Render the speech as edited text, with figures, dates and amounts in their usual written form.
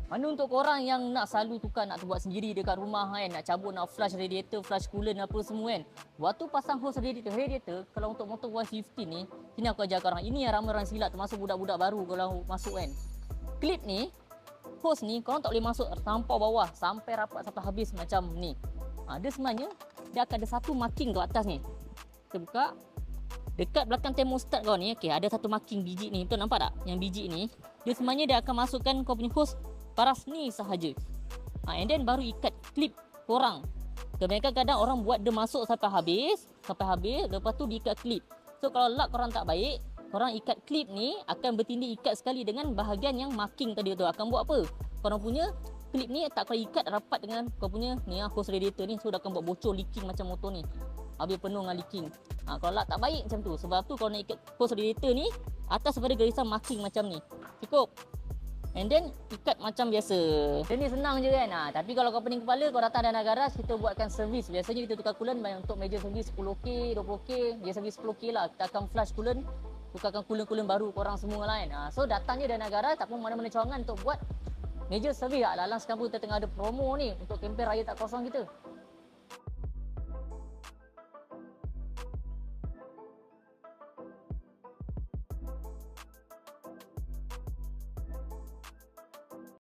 Mana untuk korang yang nak selalu tukar, nak buat sendiri dekat rumah kan, nak cabut, nak flush radiator, flush coolant apa semua kan. Waktu pasang hose radiator kalau untuk motor Y50 ni, sini aku ajar korang. Ini yang ramai orang silap termasuk budak-budak baru kalau masuk kan. Klip ni, hose ni korang tak boleh masuk tampau bawah sampai rapat sampai habis macam ni. Dia sebenarnya dia akan ada satu marking kat atas ni. Kita buka. Dekat belakang thermostat kau ni, okey, ada satu marking biji ni. Betul nampak tak? Yang biji ni, dia sebenarnya dia akan masukkan kau punya hose paras ni sahaja. And then baru ikat klip korang. Kebanyakan kadang orang buat dia masuk sampai habis, lepas tu diikat klip. So kalau luck korang tak baik, korang ikat klip ni akan bertindih ikat sekali dengan bahagian yang marking tadi tu. Akan buat apa? Korang punya klip ni tak kena ikat rapat dengan kau punya ni hose radiator ni, so dia akan buat bocor leaking macam motor ni. Habis penuh dengan leaking. Kalau luck tak baik macam tu. Sebab tu kalau nak ikat hose radiator ni, atas pada garisan marking macam ni. Cukup. And then ikat macam biasa. Dia ni senang je kan. Tapi kalau kau pening kepala, kau datang Dana Garage, kita buatkan servis. Biasanya kita tukar coolant untuk major servis 10k, 20k, dia servis 10k lah. Kita akan flush coolant, tukarkan coolant-coolant baru korang semua lah kan. So datang je Dana Garage, tak pun mana-mana cawangan untuk buat major servis. Alang-alang sekarang pun kita tengah ada promo ni untuk kempen raya tak kosong kita.